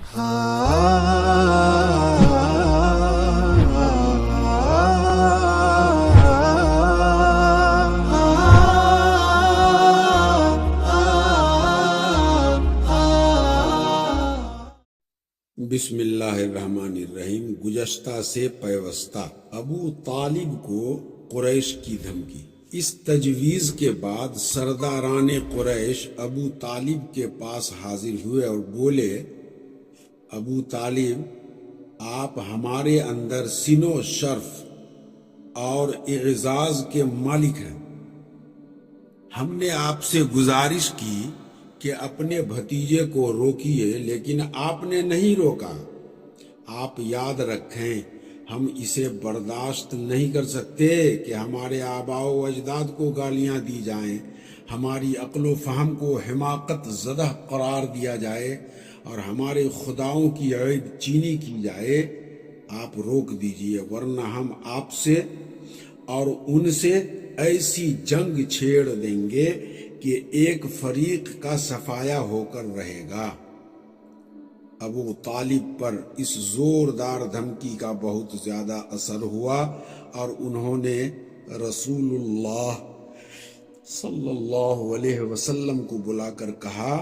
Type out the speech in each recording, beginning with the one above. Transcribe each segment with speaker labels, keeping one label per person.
Speaker 1: بسم اللہ الرحمن الرحیم۔ گزشتہ سے پیوستہ ابو طالب کو قریش کی دھمکی۔ اس تجویز کے بعد سرداران قریش ابو طالب کے پاس حاضر ہوئے اور بولے، ابو طالب، آپ ہمارے اندر سن و شرف اور اعزاز کے مالک ہیں۔ ہم نے آپ سے گزارش کی کہ اپنے بھتیجے کو روکیے، لیکن آپ نے نہیں روکا۔ آپ یاد رکھیں، ہم اسے برداشت نہیں کر سکتے کہ ہمارے آباء و اجداد کو گالیاں دی جائیں، ہماری عقل و فہم کو حماقت زدہ قرار دیا جائے اور ہمارے خداؤں کی عیب چینی کی جائے۔ آپ روک دیجئے، ورنہ ہم آپ سے اور ان سے ایسی جنگ چھیڑ دیں گے کہ ایک فریق کا صفایا ہو کر رہے گا۔ ابو طالب پر اس زوردار دھمکی کا بہت زیادہ اثر ہوا اور انہوں نے رسول اللہ صلی اللہ علیہ وسلم کو بلا کر کہا،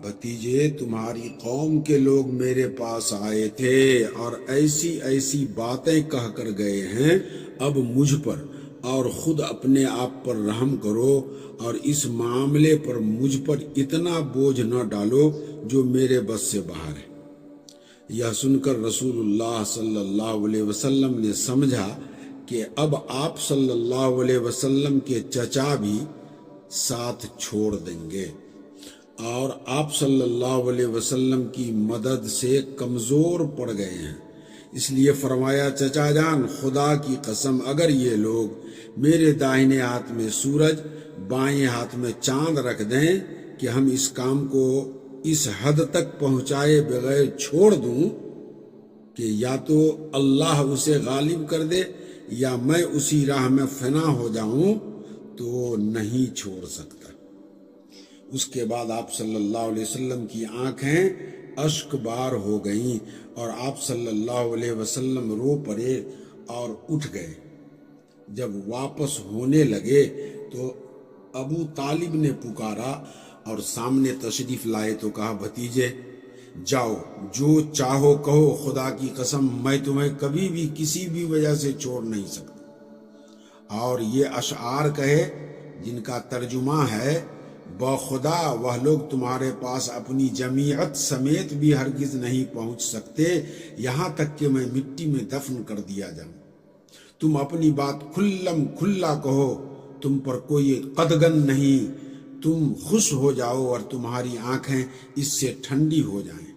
Speaker 1: بھتیجے، تمہاری قوم کے لوگ میرے پاس آئے تھے اور ایسی ایسی باتیں کہہ کر گئے ہیں، اب مجھ پر اور خود اپنے آپ پر رحم کرو اور اس معاملے پر مجھ پر اتنا بوجھ نہ ڈالو جو میرے بس سے باہر ہے۔ یہ سن کر رسول اللہ صلی اللہ علیہ وسلم نے سمجھا کہ اب آپ صلی اللہ علیہ وسلم کے چچا بھی ساتھ چھوڑ دیں گے اور آپ صلی اللہ علیہ وسلم کی مدد سے کمزور پڑ گئے ہیں۔ اس لیے فرمایا، چچا جان، خدا کی قسم، اگر یہ لوگ میرے داہنے ہاتھ میں سورج، بائیں ہاتھ میں چاند رکھ دیں کہ ہم اس کام کو اس حد تک پہنچائے بغیر چھوڑ دوں کہ یا تو اللہ اسے غالب کر دے یا میں اسی راہ میں فنا ہو جاؤں، تو نہیں چھوڑ سکتا۔ اس کے بعد آپ صلی اللہ علیہ وسلم کی آنکھیں اشک بار ہو گئیں اور آپ صلی اللہ علیہ وسلم رو پڑے اور اٹھ گئے۔ جب واپس ہونے لگے تو ابو طالب نے پکارا اور سامنے تشریف لائے تو کہا، بھتیجے، جاؤ، جو چاہو کہو، خدا کی قسم میں تمہیں کبھی بھی کسی بھی وجہ سے چھوڑ نہیں سکتا۔ اور یہ اشعار کہے جن کا ترجمہ ہے، بخدا وہ لوگ تمہارے پاس اپنی جمیعت سمیت بھی ہرگز نہیں پہنچ سکتے، یہاں تک کہ میں مٹی میں دفن کر دیا جاؤں۔ تم اپنی بات کھلم کھلا کہو، تم پر کوئی قدغن نہیں، تم خوش ہو جاؤ اور تمہاری آنکھیں اس سے ٹھنڈی ہو جائیں۔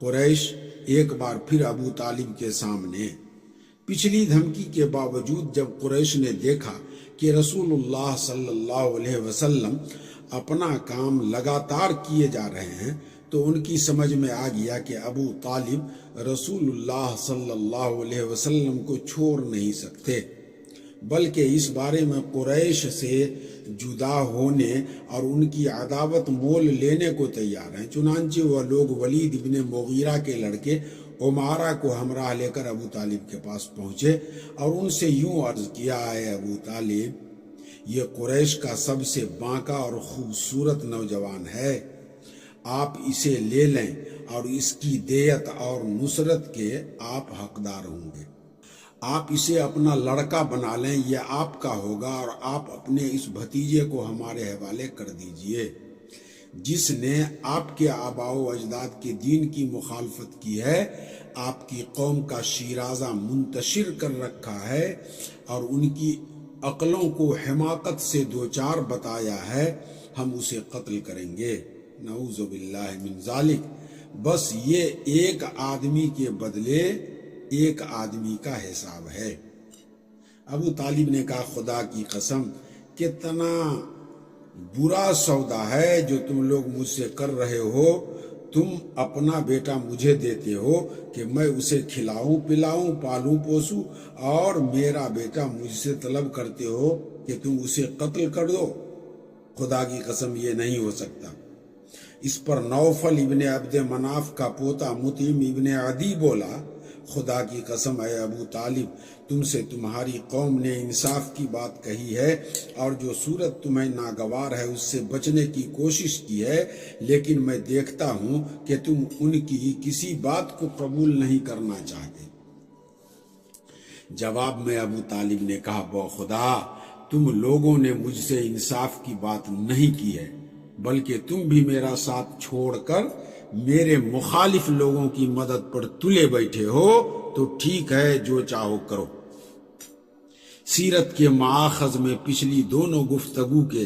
Speaker 1: قریش ایک بار پھر ابو طالب کے سامنے۔ پچھلی دھمکی کے باوجود جب قریش نے دیکھا کہ رسول اللہ صلی اللہ علیہ وسلم اپنا کام لگاتار کیے جا رہے ہیں تو ان کی سمجھ میں آ گیا کہ ابو طالب رسول اللہ صلی اللہ علیہ وسلم کو چھوڑ نہیں سکتے، بلکہ اس بارے میں قریش سے جدا ہونے اور ان کی عداوت مول لینے کو تیار ہیں۔ چنانچہ وہ لوگ ولید ابن مغیرہ کے لڑکے عمارہ کو ہمراہ لے کر ابو طالب کے پاس پہنچے اور ان سے یوں عرض کیا، اے ابو طالب، یہ قریش کا سب سے بانکا اور خوبصورت نوجوان ہے، آپ اسے لے لیں اور اس کی دیت اور نصرت کے آپ حقدار ہوں گے۔ آپ اسے اپنا لڑکا بنا لیں، یہ آپ کا ہوگا اور آپ اپنے اس بھتیجے کو ہمارے حوالے کر دیجئے جس نے آپ کے آباء و اجداد کے دین کی مخالفت کی ہے، آپ کی قوم کا شیرازہ منتشر کر رکھا ہے اور ان کی عقلوں کو حماقت سے دوچار بتایا ہے، ہم اسے قتل کریں گے، نعوذ باللہ من ذالک۔ بس یہ ایک آدمی کے بدلے ایک آدمی کا حساب ہے۔ ابو طالب نے کہا، خدا کی قسم، کتنا برا سودا ہے جو تم لوگ مجھ سے کر رہے ہو۔ تم اپنا بیٹا مجھے دیتے ہو کہ میں اسے کھلاؤں پلاؤں پالوں پوسوں، اور میرا بیٹا مجھ سے طلب کرتے ہو کہ تم اسے قتل کر دو۔ خدا کی قسم، یہ نہیں ہو سکتا۔ اس پر نوفل ابن عبد مناف کا پوتا مطعم ابن عدی بولا خدا کی قسم اے ابو طالب تم سے تمہاری قوم نے انصاف کی بات کہی ہے اور جو صورت تمہیں ناگوار ہے اس سے بچنے کی کوشش کی ہے، لیکن میں دیکھتا ہوں کہ تم ان کی کسی بات کو قبول نہیں کرنا چاہتے۔ جواب میں ابو طالب نے کہا خدا تم لوگوں نے مجھ سے انصاف کی بات نہیں کی ہے، بلکہ تم بھی میرا ساتھ چھوڑ کر میرے مخالف لوگوں کی مدد پر تلے بیٹھے ہو، تو ٹھیک ہے جو چاہو کرو۔ سیرت کے ماخذ میں پچھلی دونوں گفتگو کے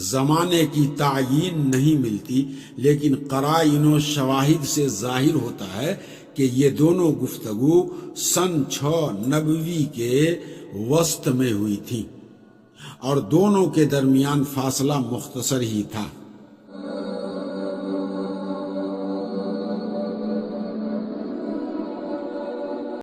Speaker 1: زمانے کی تعیین نہیں ملتی، لیکن قرائن و شواہد سے ظاہر ہوتا ہے کہ یہ دونوں گفتگو سن 6 نبوی کے وسط میں ہوئی تھی اور دونوں کے درمیان فاصلہ مختصر ہی تھا۔